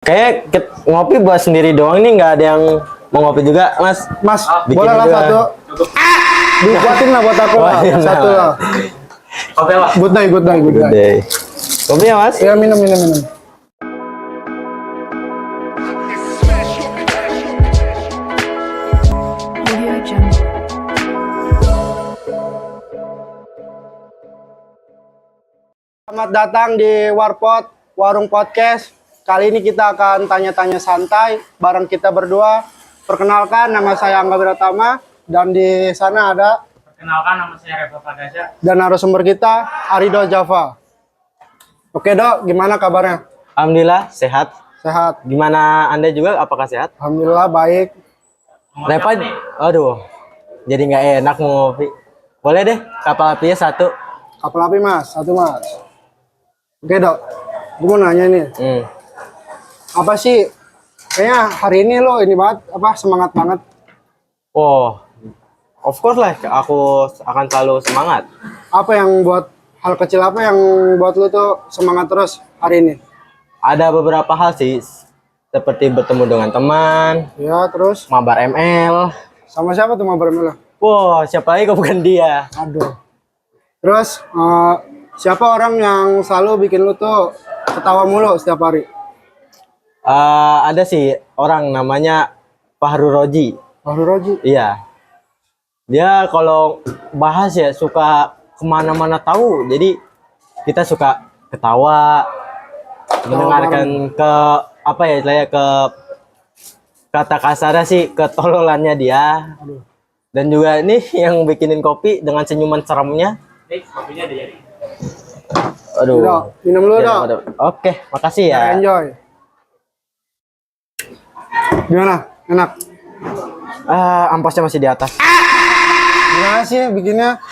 Kayak ngopi buat sendiri doang nih, nggak ada yang mau ngopi juga, Mas. Mas, Bikin boleh lah juga. satu. Dibuatin lah buat aku lah, Buatin satu lah. lah. Oke lah. Good night, good night, good Good night. day. Kopi ya, Mas? Ya minum, minum, minum. Audio Jungle. Selamat datang di Warpot, Warung Podcast. Kali ini kita akan tanya-tanya santai bareng kita berdua. Perkenalkan, nama saya Angga Wiratama dan di sana ada Perkenalkan, nama saya Reva Pagasya. dan narasumber kita Arido Java. Oke Dok, gimana kabarnya? Alhamdulillah sehat. Sehat. Gimana Anda juga? Apakah sehat? Alhamdulillah baik. Repa, aduh, jadi nggak enak mau ngopi. Boleh deh, kapal apinya satu. Kapal api Mas, satu Mas. Oke Dok, gue mau nanya nih. Apa sih? Kayaknya hari ini lo ini banget, semangat banget. Oh, of course lah, aku akan selalu semangat. Apa yang buat hal kecil apa yang buat lo tuh semangat terus hari ini? Ada beberapa hal sih, seperti bertemu dengan teman, Ya terus mabar ML. sama siapa tuh mabar lo? Wow, siapa lagi kalau bukan dia? Aduh. Terus siapa orang yang selalu bikin lo tuh ketawa mulu setiap hari? Ada sih orang namanya Fahru Roji. Fahru Roji. Iya. Dia kalau bahas ya suka kemana-mana tahu. Jadi kita suka ketawa, mendengarkan ke apa ya istilahnya ke kata kasarnya sih ketololannya dia. Aduh. Dan juga ini yang bikinin kopi dengan senyuman seremnya. Kopinya ada jadi. Aduh. Dok, minum dulu Ya, Dok. Oke, makasih ya. Enjoy. Gimana? Enak? Ampasnya masih di atas. Gimana sih bikinnya?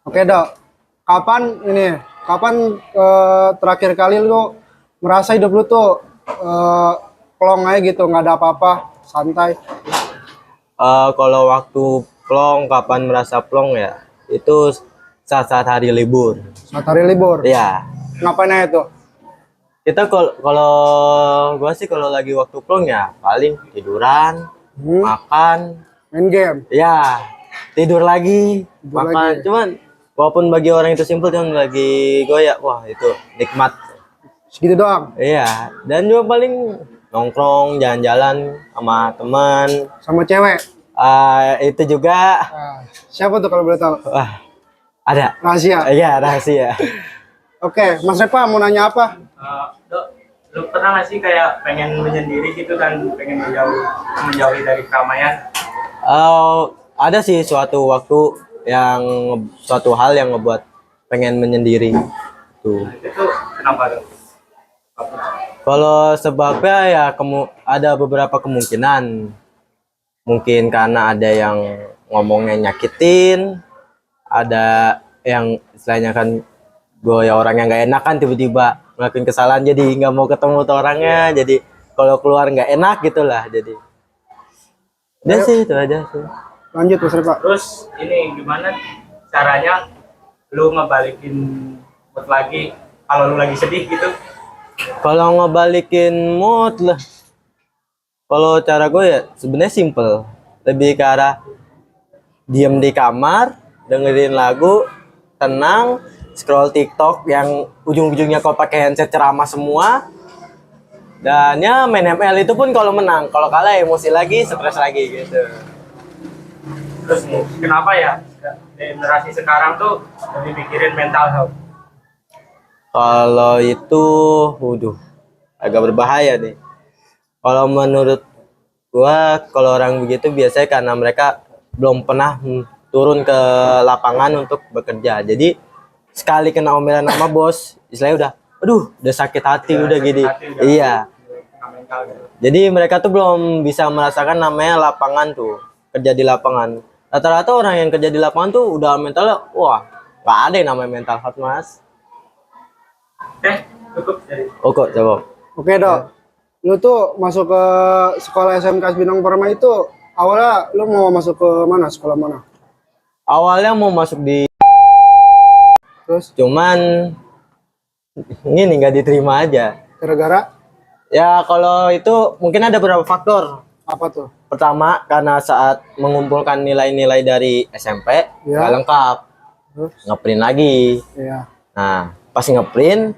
Oke Dok. Kapan terakhir kali lu merasa hidup lu tuh plong aja gitu, nggak ada apa-apa, santai? Kalau waktu plong, kapan merasa plong ya? Itu saat-saat hari libur. Saat hari libur. Iya. Ngapain aja tuh? Kita kalau gua sih kalau lagi waktu plong ya paling tiduran, makan, Main game. ya tidur lagi, Tidur makan. lagi. Cuman walaupun bagi orang itu simpel, cuman lagi gua ya wah itu nikmat. Segitu doang. Iya. Dan juga paling nongkrong, jalan-jalan sama teman. Sama cewek. Itu juga. Siapa tuh kalau boleh tahu? Wah, ada. Rahasia. Iya, rahasia. Oke, Mas Repa mau nanya apa? Dok, lu pernah nggak sih kayak pengen menyendiri gitu dan pengen menjauhi dari keramaian? Ada sih suatu hal yang ngebuat pengen menyendiri. Tuh. Itu kenapa dok? Kalau sebabnya ya ada beberapa kemungkinan. Mungkin karena ada yang ngomongnya nyakitin, ada yang istilahnya kan gue ya orang yang nggak enak kan tiba-tiba ngelakuin kesalahan jadi nggak mau ketemu tuh orangnya, jadi kalau keluar nggak enak gitulah jadi. Udah sih itu aja sih. Lanjut Mas Repa. Terus ini gimana caranya lu ngebalikin mood lagi kalau lu lagi sedih gitu? Kalau ngebalikin mood lah, kalau cara gue ya sebenarnya simple, lebih ke arah diem di kamar, dengerin lagu, tenang, scroll TikTok yang ujung-ujungnya kau pakai headset ceramah semua, dan ya main ML itu pun kalau menang, kalau kalah emosi lagi, stres lagi gitu. Terus kenapa ya generasi sekarang tuh lebih mikirin mental health? Kalau itu, waduh, agak berbahaya nih. Kalau menurut gua, kalau orang begitu biasanya karena mereka belum pernah turun ke lapangan untuk bekerja. Jadi sekali kena omelan sama bos, istilahnya udah sakit hati, udah gini. Iya. Mental gitu. Jadi mereka tuh belum bisa merasakan namanya lapangan tuh, kerja di lapangan. Rata-rata orang yang kerja di lapangan tuh udah mentalnya, wah, nggak ada yang namanya mental health, Mas. Cukup dari Oh kok, coba. Oke Dok. Lu tuh masuk ke sekolah SMK Bintang Permai itu awalnya lu mau masuk ke mana? Sekolah mana? Awalnya mau masuk di, Terus cuman ini nggak diterima aja. gara-gara Ya kalau itu mungkin ada beberapa faktor. Apa tuh? Pertama, karena saat mengumpulkan nilai-nilai dari SMP Ya. nggak lengkap, Terus? ngeprint lagi. Iya. Nah, pas ngeprint,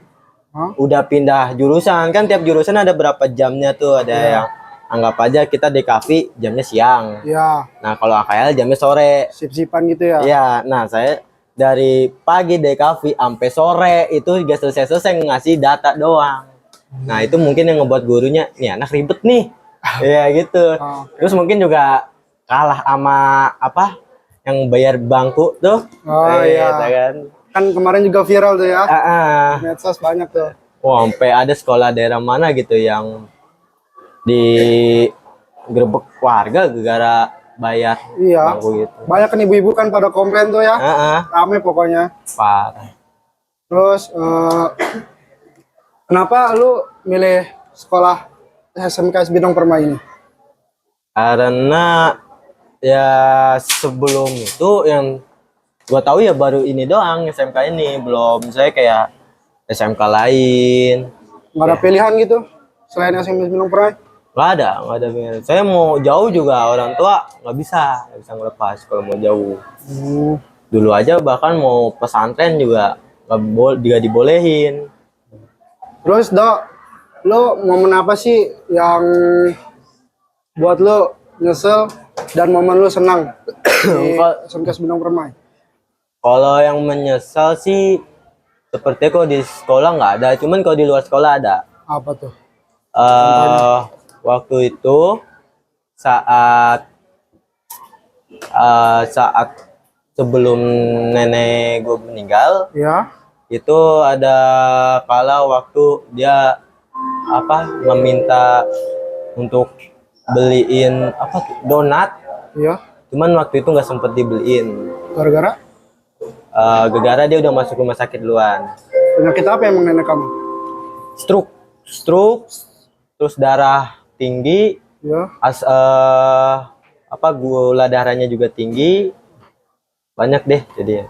Hah? udah pindah jurusan. Kan tiap jurusan ada berapa jamnya tuh. Ada Iya. yang anggap aja kita DKV jamnya siang. Iya. Nah, kalau AKL jamnya sore. Sip-sipan gitu ya. Iya, nah saya dari pagi DKV sampai sore itu gak selesai-selesai ngasih data doang. Nah, itu mungkin yang ngebuat gurunya, nih anak ribet nih. Iya gitu. Oh. Terus mungkin juga kalah sama apa yang bayar bangku tuh. Oh, iya. Kan. Kan kemarin juga viral tuh ya. Ah, ah. Medsos banyak tuh. Wah, sampai ada sekolah daerah mana gitu yang di gerbek warga gara bayar Iya. bangku gitu. Banyak kan ibu-ibu kan pada komplain tuh ya. Ah, ah. Rame pokoknya. Parah. Terus kenapa lu milih sekolah SMK Bidang Permai ini? Karena ya sebelum itu yang gua tahu ya baru ini doang SMK ini, belum saya kayak SMK lain. Nggak ada pilihan gitu selain SMK Bidang Permai? Nggak ada pilihan. Saya mau jauh juga orang tua nggak bisa ngelepas kalau mau jauh. Dulu aja bahkan mau pesantren juga nggak dibolehin. Terus Dok, lu momen apa sih yang buat lu nyesel dan momen lu senang di SMK Bidang Permai? Kalau yang menyesal sih seperti kalau di sekolah nggak ada, cuman kalau di luar sekolah ada. Apa tuh? Waktu itu saat sebelum nenek gue meninggal, Ya. itu ada kala waktu dia meminta untuk beliin donat, Iya. cuman waktu itu nggak sempet dibeliin. Gara-gara Gara-gara dia udah masuk rumah sakit duluan. penyakit apa emang nenek kamu? Stroke, terus darah tinggi, Ya. gula darahnya juga tinggi, banyak deh jadinya.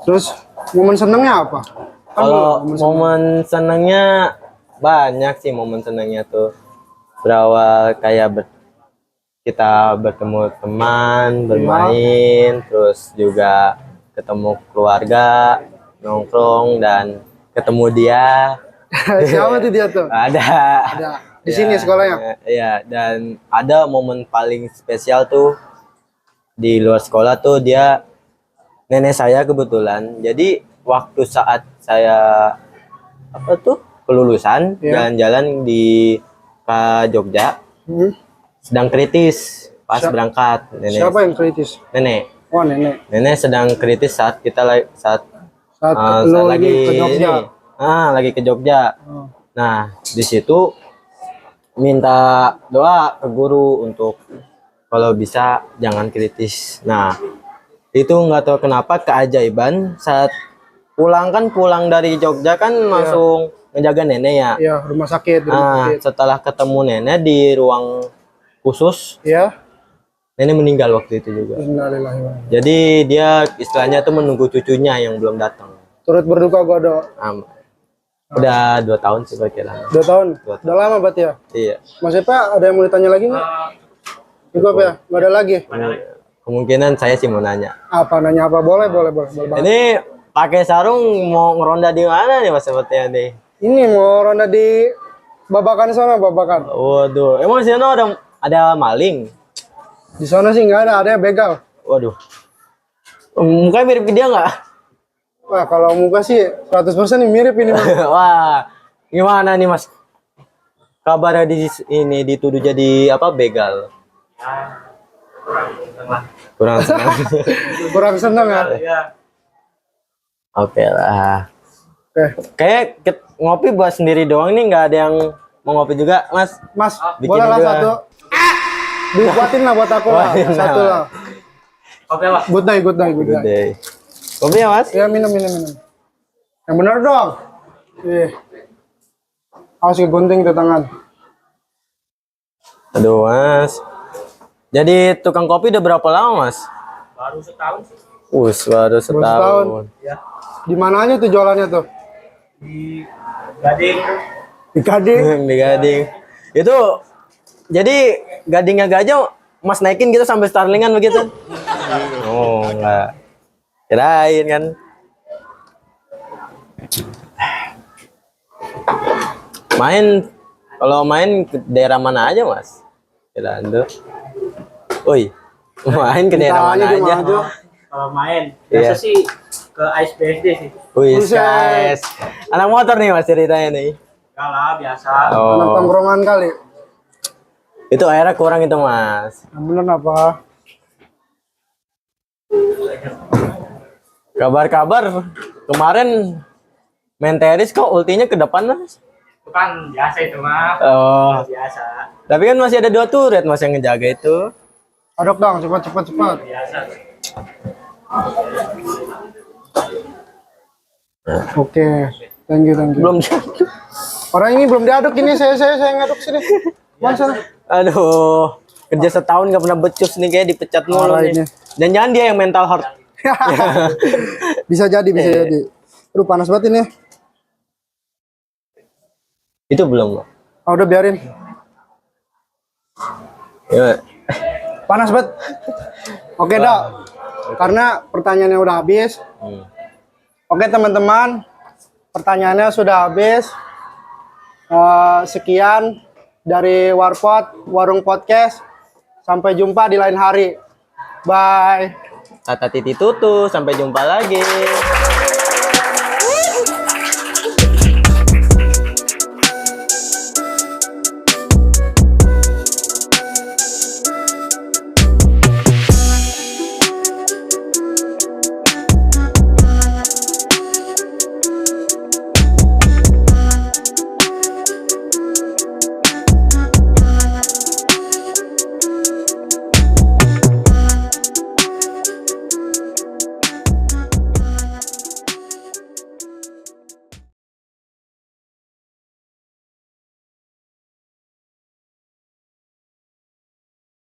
Terus momen senengnya apa? Kan Kalau momen momen senangnya banyak sih, momen senangnya tuh berawal kayak kita bertemu teman, bermain, terus juga ketemu keluarga, nongkrong dan ketemu dia. siapa tuh dia tuh? Ada. Di sini sekolahnya? Iya, dan ada momen paling spesial tuh di luar sekolah tuh dia nenek saya kebetulan. Jadi waktu saat saya kelulusan Iya. jalan-jalan di Jogja sedang kritis pas berangkat nenek. Siapa yang kritis? Nenek. Oh, nenek. Nenek sedang kritis saat kita Saat saat lu lagi ini ke Jogja. lagi ke Jogja. Oh. Nah, di situ minta doa ke guru untuk kalau bisa jangan kritis. Nah, itu nggak tahu kenapa keajaiban saat pulang dari Jogja kan langsung ngejaga nenek ya. Iya, rumah sakit. Nah, setelah ketemu nenek di ruang khusus, Iya. nenek meninggal waktu itu juga. Innalillahi wa inna ilaihi. Jadi dia istilahnya tuh menunggu cucunya yang belum datang. Turut berduka gua Dok. Udah 2 tahun sih kira-kira. 2 tahun. 2 tahun. Udah lama berarti ya. Iya. Mas Epa ada yang mau ditanya lagi nih? Cukup ya? Nggak ada lagi? Kemungkinan saya sih mau nanya. Apa nanya apa? Boleh banget. Ini pakai sarung mau ngeronda di mana nih Mas sepertinya nih? Ini mau ronda di Babakan sana, Babakan. Waduh, emang di sana ada maling? Di sana sih nggak ada yang begal. Waduh. Mukanya mirip ke dia nggak? Wah, kalau muka sih 100% nih mirip ini. Mas. Wah, gimana nih Mas? Kabarnya ini dituduh jadi begal. Kurang senang. Kurang seneng ya? Iya. Oke lah. Oke. Kayak ngopi buat sendiri doang nih, nggak ada yang mau ngopi juga, Mas. Mas, Bikinin boleh lah juga. satu. Dibuatin lah buat aku lah. Buatin Satu lah. lah. Oke, Pak. Good night. Good day. Kopi ya, Mas? Ya, minum. Yang benar dong. Harus kegunting tuh tangan. Aduh, Mas. Jadi tukang kopi udah berapa lama, Mas? Baru setahun sih. Baru setahun. Ya. Di mana aja tuh jualannya tuh? Di Gading, Di Gading. Di Gading. Itu jadi Gadingnya Gajah Mas naikin gitu sampai Starlingan begitu? Oh, enggak. Kirain kan. Kalau main ke daerah mana aja, Mas? Kirain tuh. Woi, main ke daerah mana Ditanya di aja? mana aja. Kalau main biasa Iya. sih ke Ice BSD sih. Wih, Buset. guys. Anak motor nih Mas ceritanya nih. Enggak lah, biasa. Anak Oh, tongkrongan kali. itu airnya kurang itu, Mas. Yang bener apa? Kabar-kabar kemarin main tenis kok ultinya ke depan, Mas? Itu kan biasa itu mah. Oh, Biasa. tapi kan masih ada 2 turret Mas yang ngejaga itu. Aduk dong, cepat. Biasa. Oke, thank you. Belum. Orang ini belum diaduk ini, saya ngaduk sini. Mana sana? Aduh, kerja setahun gak pernah becus nih kayak dipecat mulu Parah nih. ini. Dan jangan dia yang mental hard. Bisa jadi. Aduh, panas banget ini. Itu belum, Pak. Oh, udah biarin. Ya. Panas banget. Oke, Dok. Karena pertanyaannya udah habis. Hmm. Oke, teman-teman. Pertanyaannya sudah habis. Sekian dari Warung Podcast. Sampai jumpa di lain hari. Bye. Tata titi tutu, sampai jumpa lagi.